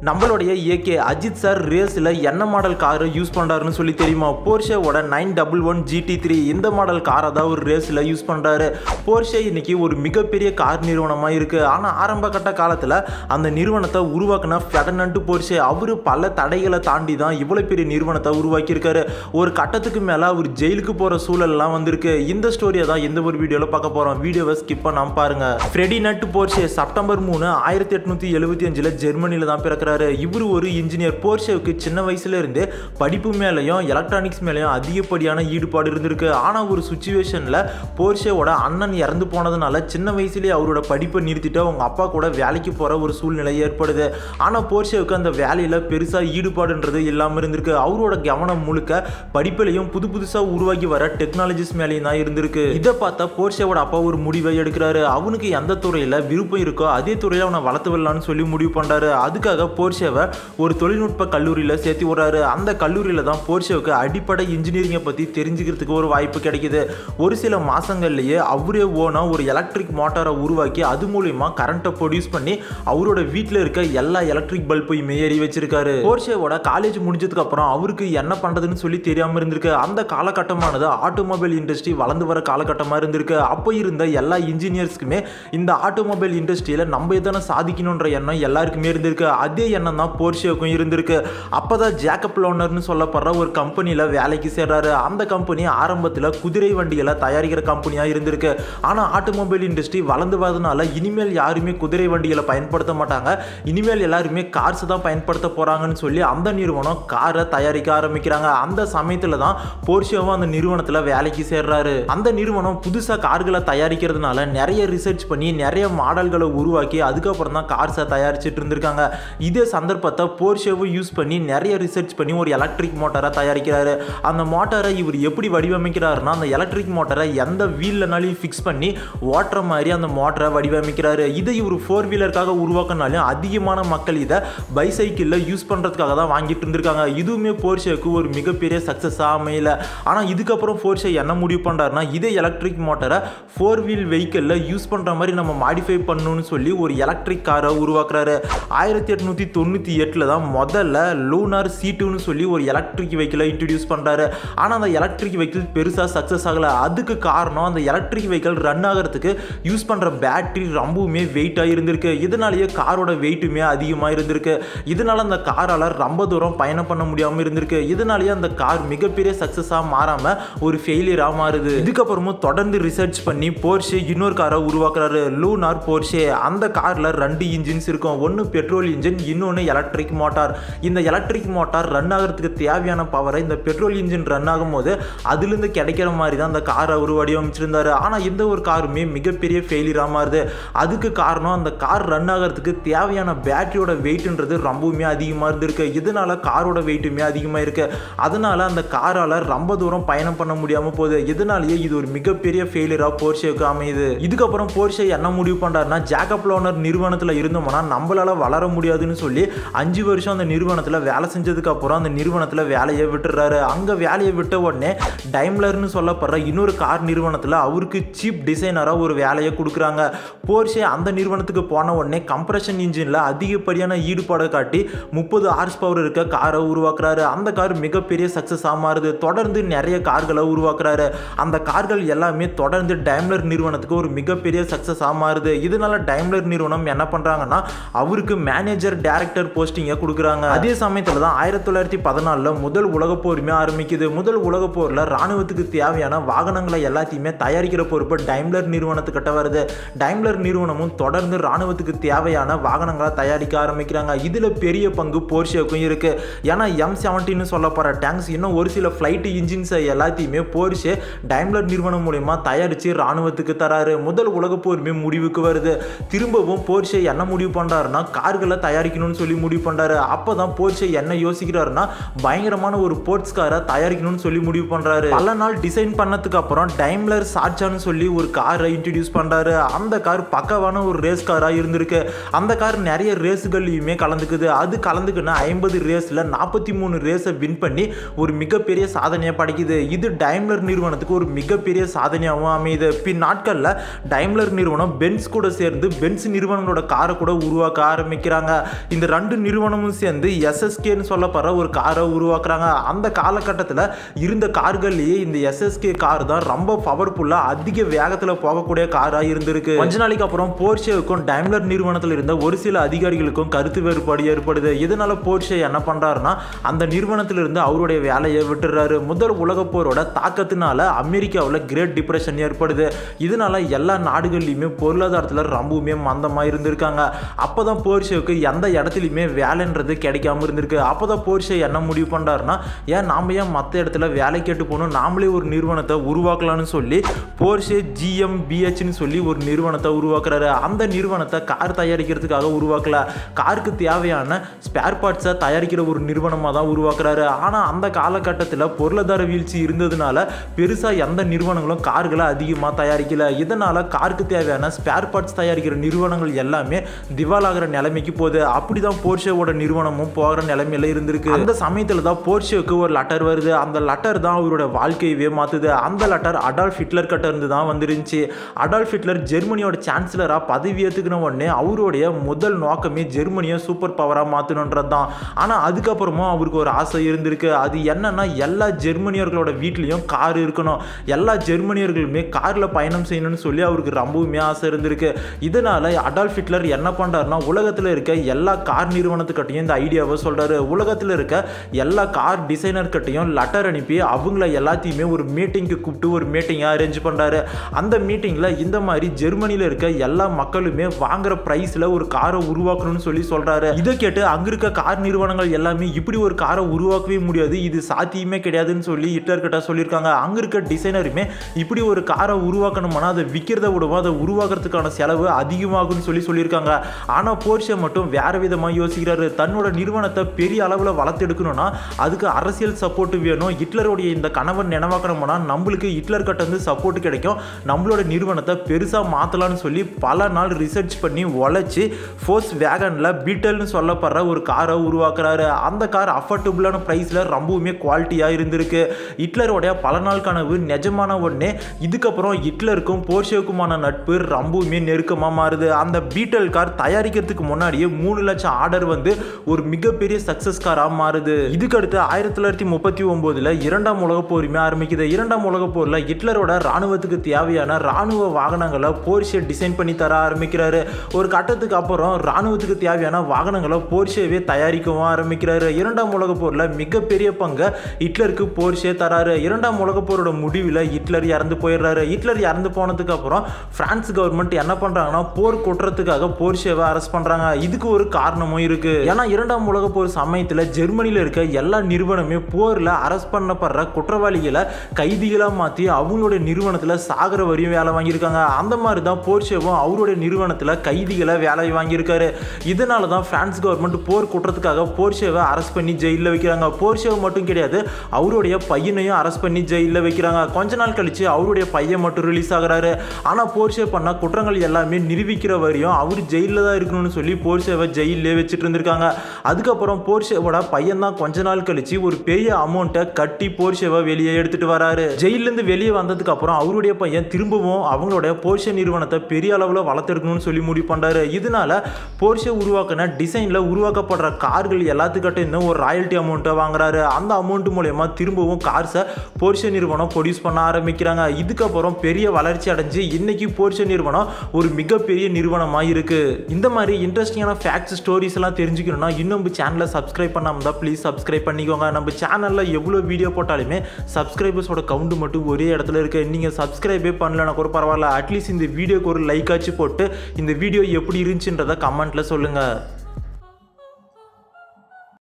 நம்மளுடைய AK Ajith sir ரேஸில் என்ன மாடல் காரை யூஸ் பண்ணுறாருன்னு சொல்லி தெரியுமா? போர்ஷேவோட 911 GT3 இந்த மாடல் காரை தான் ஒரு ரேஸில் யூஸ் பண்ணுறாரு. போர்ஷே இன்னைக்கு ஒரு மிகப்பெரிய கார் நிறுவனமாக இருக்குது. ஆனால் ஆரம்ப கட்ட காலத்தில் அந்த நிறுவனத்தை உருவாக்கின ஃபெர்டினண்ட் போர்ஷே அவர் பல தடைகளை தாண்டி தான் இவ்வளோ பெரிய நிறுவனத்தை உருவாக்கியிருக்காரு. ஒரு கட்டத்துக்கு மேலே அவர் ஜெயிலுக்கு போகிற சூழல்லாம் வந்திருக்கு. இந்த ஸ்டோரியை தான் இந்த ஒரு வீடியோவில் பார்க்க போகிறோம். வீடியோவை ஸ்கிப் பண்ணாமல் பாருங்கள். ஃபெர்டினண்ட் போர்ஷே செப்டம்பர் 3, 1875 ஜெர்மனியில் தான் பிறக்கிறார். இவர் ஒரு இன்ஜினியர். போர்ஷேவுக்கு சின்ன வயசுல இருந்தே படிப்பு மேலையும் எலக்ட்ரானிக்ஸ் மேலையும் அதிகப்படியான ஈடுபாடு இருந்திருக்கு. ஆனால் ஒரு சுச்சுவேஷன்ல போர்ஷேவோட அண்ணன் இறந்து போனதுனால சின்ன வயசுலேயே அவரோட படிப்பை நிறுத்திட்டு அவங்க அப்பா கூட வேலைக்கு போற ஒரு சூழ்நிலை ஏற்படுது. ஆனால் போர்ஷேவுக்கு அந்த வேலையில பெருசா ஈடுபாடுன்றது இல்லாமல் இருந்திருக்கு. அவரோட கவனம் முழுக்க படிப்பிலையும் புதுசா உருவாகி வர டெக்னாலஜிஸ் மேலேயும் தான் இருந்திருக்கு. இதை பார்த்தா போர்ஷேவோட அப்பா ஒரு முடிவை எடுக்கிறாரு. அவனுக்கு எந்த துறையில விருப்பம் இருக்கோ அதே துறையில அவனை வளர்த்து வரலான்னு சொல்லி முடிவு பண்றாரு. அதுக்காக போர்ஷேவை ஒரு தொழில்நுட்ப கல்லூரியில் சேர்த்து விடுறாரு. அந்த கல்லூரியில் தான் போர்ஷேவுக்கு அடிப்படை இன்ஜினியரிங்கை பற்றி தெரிஞ்சுக்கிறதுக்கு ஒரு வாய்ப்பு கிடைக்குது. ஒரு சில மாதங்கள்லேயே அவரே ஓனாக ஒரு எலக்ட்ரிக் மோட்டாரை உருவாக்கி அது மூலமா கரண்ட்டை ப்ரொடியூஸ் பண்ணி அவரோட வீட்டில் இருக்க எல்லா எலக்ட்ரிக் பல்பையுமே எரி வச்சிருக்காரு. போர்ஷேவோட காலேஜ் முடிஞ்சதுக்கு அப்புறம் அவருக்கு என்ன பண்ணுறதுன்னு சொல்லி தெரியாமல் இருந்திருக்கு. அந்த காலகட்டமானது ஆட்டோமொபைல் இண்டஸ்ட்ரி வளர்ந்து வர காலகட்டமாக இருந்திருக்கு. அப்போ இருந்த எல்லா இன்ஜினியர்ஸ்க்குமே இந்த ஆட்டோமொபைல் இண்டஸ்ட்ரியில் நம்ம எதனா சாதிக்கணுன்ற எண்ணம் எல்லாருக்குமே இருந்திருக்கு. அதே எண்ணம் தான் போர்ஷேவுக்கும் இருந்திருக்கு. அப்பதான் ஜேக்கப் லோனர்னு சொல்லப்படுற ஒரு கம்பெனியில் வேலைக்கு சேர்றாரு. அந்த கம்பெனி ஆரம்பத்தில் குதிரை வண்டிகளை தயாரிக்கிற கம்பெனியாக இருந்திருக்கு. ஆனால் ஆட்டோமொபைல் இண்டஸ்ட்ரி வளர்ந்து வரதுனால இனிமேல் யாருமே குதிரை வண்டிகளை பயன்படுத்த மாட்டாங்க, இனிமேல் எல்லாருமே கார்ஸ் தான் பயன்படுத்த போறாங்கன்னு சொல்லி அந்த நிறுவனம் காரை தயாரிக்க ஆரம்பிக்கிறாங்க. அந்த சமயத்தில் தான் போர்ஷேவும் அந்த நிறுவனத்தில் வேலைக்கு சேர்றாரு. அந்த நிறுவனம் புதுசாக கார்களை தயாரிக்கிறதுனால நிறைய ரிசர்ச் பண்ணி நிறைய மாடல்களை உருவாக்கி அதுக்கப்புறம் தான் கார்ஸை தயாரிச்சுட்டு இருந்திருக்காங்க. இதே சந்தர்ப்பத்தை போர்ஷேவும் யூஸ் பண்ணி நிறைய ரிசர்ச் பண்ணி ஒரு எலக்ட்ரிக் மோட்டாரை தயாரிக்கிறாரு. அந்த மோட்டாரை இவர் எப்படி வடிவமைக்கிறாருன்னா அந்த எலக்ட்ரிக் மோட்டாரை எந்த வீல்லனாலையும் ஃபிக்ஸ் பண்ணி ஓட்டுற மாதிரி அந்த மோட்டரை வடிவமைக்கிறாரு. இதை இவர் 4 வீலருக்காக உருவாக்கினாலும் அதிகமான மக்கள் இதை பைசைக்கிளில் யூஸ் பண்ணுறதுக்காக தான் வாங்கிட்டு இருந்திருக்காங்க. இதுவுமே போர்ஷேவுக்கு ஒரு மிகப்பெரிய சக்ஸஸாக அமையல. ஆனால் இதுக்கப்புறம் போர்ஷே என்ன முடிவு பண்ணுறாருன்னா இதே எலக்ட்ரிக் மோட்டரை 4 வீல் வெஹிக்கிளில் யூஸ் பண்ணுற மாதிரி நம்ம மாடிஃபை பண்ணணும்னு சொல்லி ஒரு எலக்ட்ரிக் காரை உருவாக்குறாரு. 1898 தான் முதல்ல லூனார் C2ன்னு சொல்லி ஒரு எலக்ட்ரிக் வெஹிக்கிளை இன்ட்ரடியூஸ் பண்ணுறாரு. ஆனால் அந்த எலக்ட்ரிக் வெஹிக்கிள் பெருசாக சக்ஸஸ் ஆகலை. அதுக்கு காரணம் அந்த எலக்ட்ரிக் வெஹிக்கிள் ரன் ஆகிறதுக்கு யூஸ் பண்ணுற பேட்டரி ரொம்பவுமே வெயிட்டாக இருந்திருக்கு. இதனாலேயே காரோட வெயிட்டுமே அதிகமாக இருந்திருக்கு. இதனால அந்த காரால் ரொம்ப தூரம் பயணம் பண்ண முடியாமல் இருந்திருக்கு. இதனாலேயே அந்த கார் மிகப்பெரிய சக்ஸஸாக மாறாமல் ஒரு ஃபெயிலியராக மாறுது. இதுக்கப்புறமும் தொடர்ந்து ரிசர்ச் பண்ணி போர்ஷே இன்னொரு காரை உருவாக்குறாரு, லூனார் போர்ஷே. அந்த காரில் 2 இன்ஜின்ஸ் இருக்கும். ஒன்று பெட்ரோல் இன்ஜின், இன்னொன்று எலக்ட்ரிக் மோட்டார். இந்த எலக்ட்ரிக் மோட்டார் ரன் ஆகிறதுக்கு தேவையான பவரை இந்த பெட்ரோல் இன்ஜின் ரன் ஆகும்போது அதிலிருந்து கிடைக்கிற மாதிரி தான் அந்த காரை அவர் வடிவமைச்சிருந்தாரு. ஆனால் இந்த ஒரு காருமே மிகப்பெரிய ஃபெயிலியராக மாறுது. அதுக்கு காரணம் அந்த கார் ரன் ஆகிறதுக்கு தேவையான பேட்டரியோட வெயிட்ன்றது ரொம்பவுமே அதிகமாக இருந்திருக்கு. இதனால காரோட வெயிட்டுமே அதிகமாக இருக்கு. அதனால அந்த காரால் ரொம்ப தூரம் பயணம் பண்ண முடியாமல் போகுது. இதனாலேயே இது ஒரு மிகப்பெரிய ஃபெயிலியராக போர்ஷேவுக்கு அமையுது. இதுக்கப்புறம் போர்ஷே என்ன முடிவு பண்ணுறாருன்னா ஜேக்கப் லோனர் நிறுவனத்தில் இருந்தோம்னா நம்மளால வளர முடியாதுன்னு சொல்லி 5 வருஷம் அந்த நிறுவனத்தில் வேலை செஞ்சதுக்கு அப்புறம் அந்த நிறுவனத்தில் வேலையை விட்டுறாரு. அங்கே வேலையை விட்ட உடனே டைம்லர்னு சொல்லப்படுற இன்னொரு கார் நிறுவனத்தில் அவருக்கு சீப் டிசைனராக ஒரு வேலையை கொடுக்குறாங்க. போர்ஷே அந்த நிறுவனத்துக்கு போன உடனே கம்ப்ரஷன் இன்ஜினில் அதிகப்படியான ஈடுபாடை காட்டி 30 ஹார்ஸ் பவர் இருக்க காரை உருவாக்குறாரு. அந்த கார் மிகப்பெரிய சக்ஸஸாக மாறுது. தொடர்ந்து நிறைய கார்களை உருவாக்குறாரு. அந்த கார்கள் எல்லாமே தொடர்ந்து டைம்லர் நிறுவனத்துக்கு ஒரு மிகப்பெரிய சக்ஸஸாக மாறுது. இதனால டைம்லர் நிறுவனம் என்ன பண்ணுறாங்கன்னா அவருக்கு மேனேஜர் டைரக்டர் போஸ்டிங்கை கொடுக்குறாங்க. அதே சமயத்தில் தான் 1914 முதல் உலகப் போருமே ஆரம்பிக்குது. முதல் உலகப் போரில் ராணுவத்துக்கு தேவையான வாகனங்களை எல்லாத்தையுமே தயாரிக்கிற பொறுப்பு டைம்லர் நிறுவனத்துக்கிட்ட வருது. டைம்லர் நிறுவனமும் தொடர்ந்து ராணுவத்துக்கு தேவையான வாகனங்களை தயாரிக்க ஆரம்பிக்கிறாங்க. இதில் பெரிய பங்கு போர்ஷேவுக்கும் இருக்கு. ஏன்னா M70ன்னு சொல்லப்படுற டேங்க்ஸ் இன்னும் ஒரு சில ஃப்ளைட் இன்ஜின்ஸை எல்லாத்தையுமே போர்ஷே டைம்லர் நிறுவனம் மூலமா தயாரித்து ராணுவத்துக்கு தராரு. முதல் உலகப் போருமே முடிவுக்கு வருது. திரும்பவும் போர்ஷே என்ன முடிவு பண்ணுறாருன்னா கார்களை தயாரிக்கணும்னு சொல்லி முடிவு பண்ணுறாரு. அப்போ தான் போர்ஷே என்ன யோசிக்கிறாருன்னா பயங்கரமான ஒரு ஸ்போர்ட்ஸ் காரை தயாரிக்கணும்னு சொல்லி முடிவு பண்ணுறாரு. பல நாள் டிசைன் பண்ணதுக்கு அப்புறம் டைம்லர் சார்ச்சான்னு சொல்லி ஒரு காரை இன்ட்ரடியூஸ் பண்ணுறாரு. அந்த கார் பக்கவான ஒரு ரேஸ் காராக இருந்திருக்கு. அந்த கார் நிறைய ரேஸுகள்லையுமே கலந்துக்குது. அது கலந்துக்குன்னா 50 ரேஸில் 43 ரேஸை வின் பண்ணி ஒரு மிகப்பெரிய சாதனையை படைக்குது. இது டைம்லர் நிறுவனத்துக்கு ஒரு மிகப்பெரிய சாதனையாகவும் அமையுது. பின் நாட்களில் டைம்லர் நிறுவனம் பென்ஸ் கூட சேர்ந்து பென்ஸ் நிறுவனங்களோட காரை கூட உருவாக்க ஆரம்பிக்கிறாங்க. இந்த 2 நிறுவனமும் சேர்ந்து SSKன்னு சொல்லப்படுற ஒரு காரை உருவாக்குறாங்க. அந்த காலகட்டத்தில் இருந்த கார்கள்லேயே இந்த SSK கார் தான் ரொம்ப பவர்ஃபுல்லாக அதிக வேகத்தில் போகக்கூடிய காராக இருந்திருக்கு. கொஞ்ச நாளைக்கு அப்புறம் போர்ஷேவுக்கும் டைம்லர் நிறுவனத்தில் இருந்த ஒரு சில அதிகாரிகளுக்கும் கருத்து வேறுபாடு ஏற்படுது. இதனால போர்ஷே என்ன பண்றாருன்னா அந்த நிறுவனத்திலிருந்து அவருடைய வேலையை விட்டுறாரு. முதல் உலகப் போரோட தாக்கத்தினால அமெரிக்காவில் கிரேட் டிப்ரெஷன் ஏற்படுது. இதனால எல்லா நாடுகள்லையுமே பொருளாதாரத்தில் ரொம்பவுமே மந்தமாக இருந்திருக்காங்க. அப்போதான் போர்ஷேவுக்கு எந்த இடத்துலையுமே வேலைன்றது கிடைக்காம இருந்திருக்கு. அப்போதான் போர்ஷே என்ன முடிவு பண்றாருன்னா நாம ஏன் மற்ற இடத்துல வேலை கேட்டு போகணும், நாமளே ஒரு நிறுவனத்தை உருவாக்கலாம்னு சொல்லி போர்ஷே GmbHன்னு சொல்லி ஒரு நிறுவனத்தை உருவாக்குறாரு. அந்த நிறுவனத்தை கார் தயாரிக்கிறதுக்காக உருவாக்கல, காருக்கு தேவையான ஸ்பேர் பார்ட்ஸை தயாரிக்கிற ஒரு நிறுவனமாக தான் உருவாக்குறாரு. ஆனால் அந்த காலகட்டத்தில் பொருளாதார வீழ்ச்சி இருந்ததுனால பெருசாக எந்த நிறுவனங்களும் கார்களை அதிகமாக தயாரிக்கல. இதனால் காருக்கு தேவையான ஸ்பேர் பார்ட்ஸ் தயாரிக்கிற நிறுவனங்கள் எல்லாமே திவாலாகிற நிலைமைக்கு போகுது. அப்படி தான் போர்ஷேவோட நிறுவனமும் போகிற நிலைமையில இருந்திருக்கு. அந்த சமயத்தில் தான் போர்ஷேவுக்கு ஒரு லெட்டர் வருது. அந்த லெட்டர் தான் அவரோட வாழ்க்கையவே மாற்றுது. அந்த லெட்டர் அடால்ஃப் ஹிட்லர் கிட்ட இருந்து தான் வந்துருந்துச்சு. அடால்ஃப் ஹிட்லர் ஜெர்மனியோட சான்சலராக பதவி ஏற்றுக்கின உடனே அவருடைய முதல் நோக்கமே ஜெர்மனியை சூப்பர் பவராக மாற்றணுன்றது தான். ஆனால் அதுக்கப்புறமும் அவருக்கு ஒரு ஆசை இருந்திருக்கு. அது என்னன்னா எல்லா ஜெர்மனியர்களோட வீட்லேயும் கார் இருக்கணும், எல்லா ஜெர்மனியர்களுமே காரில் பயணம் செய்யணும்னு சொல்லி அவருக்கு ரொம்பவுமே ஆசை இருந்திருக்கு. இதனால அடால்ஃப் ஹிட்லர் என்ன பண்ணுறாருன்னா உலகத்தில் இருக்க எல்லா கார் நிறுவனத்துக்கிட்டையும் இந்த ஐடியாவை சொல்கிறாரு. உலகத்தில் இருக்க எல்லா கார் டிசைனர்கிட்டையும் லெட்டர் அனுப்பி அவங்கள எல்லாத்தையுமே ஒரு மீட்டிங்க்கு கூப்பிட்டு ஒரு மீட்டிங்கை அரேஞ்ச் பண்ணுறாரு. அந்த மீட்டிங்கில் இந்த மாதிரி ஜெர்மனியில் இருக்க எல்லா மக்களுமே வாங்குற ப்ரைஸில் ஒரு காரை உருவாக்கணும்னு சொல்லி சொல்கிறாரு. இதை கேட்டு அங்கே இருக்க கார் நிறுவனங்கள் எல்லாமே இப்படி ஒரு காரை உருவாக்கவே முடியாது, இது சாத்தியமே கிடையாதுன்னு சொல்லி ஹிட்லர் கிட்ட சொல்லியிருக்காங்க. அங்கே இருக்க டிசைனருமே இப்படி ஒரு காரை உருவாக்கணும்னா அதை விற்கிறத விடவும் அதை உருவாக்குறதுக்கான செலவு அதிகமாகும்னு சொல்லியிருக்காங்க. ஆனால் போர்ஷே மட்டும் வேற விதமாக யோசிக்கிறாரு. தன்னோட நிறுவனத்தை பெரிய அளவில் வளர்த்தெடுக்கணும்னா அதுக்கு அரசியல் சப்போர்ட் வேணும். ஹிட்லருடைய இந்த கனவை நினைவாக்கணும்னா நம்மளுக்கு ஹிட்லர் கிட்ட இருந்து சப்போர்ட் கிடைக்கும், நம்மளோட நிறுவனத்தை பெருசாக மாற்றலாம்னு சொல்லி பல நாள் ரிசர்ச் பண்ணி உழைச்சி ஃபோர்ஸ் வேகனில் பீட்டல்னு சொல்லப்படுற ஒரு காரை உருவாக்குறாரு. அந்த கார் அஃபோர்டபுளான ப்ரைஸில் ரொம்பவுமே குவாலிட்டியாக இருந்திருக்கு. ஹிட்லரோடைய பல நாள் கனவு நிஜமான உடனே இதுக்கப்புறம் ஹிட்லருக்கும் போர்ஷேவுக்குமான நட்பு ரொம்பவுமே நெருக்கமாக மாறுது. அந்த பீட்டல் கார் தயாரிக்கிறதுக்கு முன்னாடியே 3 லட்சம் ஆர்டர் வந்து ஒரு மிகப்பெரிய சக்ஸஸ் காராக மாறுது. இதுக்கடுத்து 1939 இரண்டாம் உலகப் போருமே ஆரம்பிக்குது. இரண்டாம் உலகப் போரில் ஹிட்லரோட ராணுவத்துக்கு தேவையான ராணுவ வாகனங்களை போர்ஷே டிசைன் பண்ணி தர ஆரம்பிக்கிறாரு. ஒரு கட்டத்துக்கு அப்புறம் ராணுவத்துக்கு தேவையான வாகனங்களை போர்ஷேவே தயாரிக்கவும் ஆரம்பிக்கிறாரு. இரண்டாம் உலகப் போரில் மிகப்பெரிய பங்கை ஹிட்லருக்கு போர்ஷே தராரு. இரண்டாம் உலகப் போரோட முடிவில் ஹிட்லர் இறந்து போயிடுறாரு. ஹிட்லர் இறந்து போனதுக்கு அப்புறம் பிரான்ஸ் கவர்மெண்ட் என்ன பண்றாங்கன்னா போர் குற்றத்துக்காக போர்ஷேவை அரெஸ்ட் பண்றாங்க. இதுக்கு ஒரு காரணமும் இருக்கு. ஏன்னா இரண்டாம் உலகப் போர் சமயத்தில் ஜெர்மனியில் இருக்க எல்லா நிறுவனமே போரில் அரெஸ்ட் பண்ணப்படுற குற்றவாளிகளை கைதிகளாக மாற்றி அவங்களுடைய நிறுவனத்தில் சாகர வரையும் வேலை வாங்கியிருக்காங்க. அந்த மாதிரி தான் போர்ஷேவும் அவருடைய நிறுவனத்தில் கைதிகளை வேலை வாங்கியிருக்காரு. இதனால தான் பிரான்ஸ் கவர்மெண்ட் போர் குற்றத்துக்காக போர்ஷேவை அரெஸ்ட் பண்ணி ஜெயிலில் வைக்கிறாங்க. போர்ஷேவை மட்டும் கிடையாது, அவருடைய பையனையும் அரெஸ்ட் பண்ணி ஜெயிலில் வைக்கிறாங்க. கொஞ்ச நாள் கழிச்சு அவருடைய பையன் மட்டும் ரிலீஸ் ஆகிறாரு. ஆனால் போர்ஷே பண்ண குற்றங்கள் எல்லாமே நிரூபிக்கிற வரையும் அவர் ஜெயிலில் தான் இருக்கணும்னு சொல்லி போர்ஷேவை ஜெயிலே வச்சுட்டு இருந்திருக்காங்க. அதுக்கப்புறம் போர்ஷேவோட பையன் தான் கொஞ்ச நாள் கழிச்சு ஒரு பெரிய அமௌண்ட்டை கட்டி போர்ஷேவை வெளியே எடுத்துட்டு வராரு. ஜெயிலிருந்து வெளியே வந்ததுக்கு அப்புறம் அவருடைய பையன் திரும்பவும் அவங்களோட போர்ஷே நிறுவனத்தை பெரிய அளவில் வளர்த்தெடுக்கணும்னு சொல்லி முடிவு பண்றாரு. இதனால போர்ஷே உருவாக்கின டிசைன்ல உருவாக்கப்படுற கார்கள் எல்லாத்துக்கிட்ட இன்னும் ஒரு ராயல்ட்டி அமௌண்ட்டை வாங்குறாரு. அந்த அமௌண்ட் மூலமா திரும்பவும் கார்ஸை போர்ஷே நிறுவனம் ப்ரொடியூஸ் பண்ண ஆரம்பிக்கிறாங்க. இதுக்கப்புறம் பெரிய வளர்ச்சி அடைஞ்சு இன்னைக்கு போர்ஷே நிறுவனம் ஒரு மிகப்பெரிய நிறுவனமாக இருக்கு. இந்த மாதிரி இன்ட்ரெஸ்டிங்கான ஃபேக்ட்ஸ் ஸ்டோரிஸ் எல்லாம் தெரிஞ்சுக்கணும்னா இன்னும் சேனலை சப்ஸ்கிரைப் பண்ணாமல் தான் ப்ளீஸ் சப்ஸ்கிரைப் பண்ணிக்கோங்க. நம்ம சேனலில் எவ்வளோ வீடியோ போட்டாலுமே சப்ஸ்கிரைபர்ஸோட கவுண்ட் மட்டும் ஒரே இடத்துல இருக்கு. நீங்கள் சப்ஸ்கிரைபே பண்ணலன்னா கூட பரவாயில்ல, அட்லீஸ்ட் இந்த வீடியோக்கு ஒரு லைக் ஆச்சு போட்டு இந்த வீடியோ எப்படி இருந்துச்சுன்றதை கமெண்ட்ல சொல்லுங்க.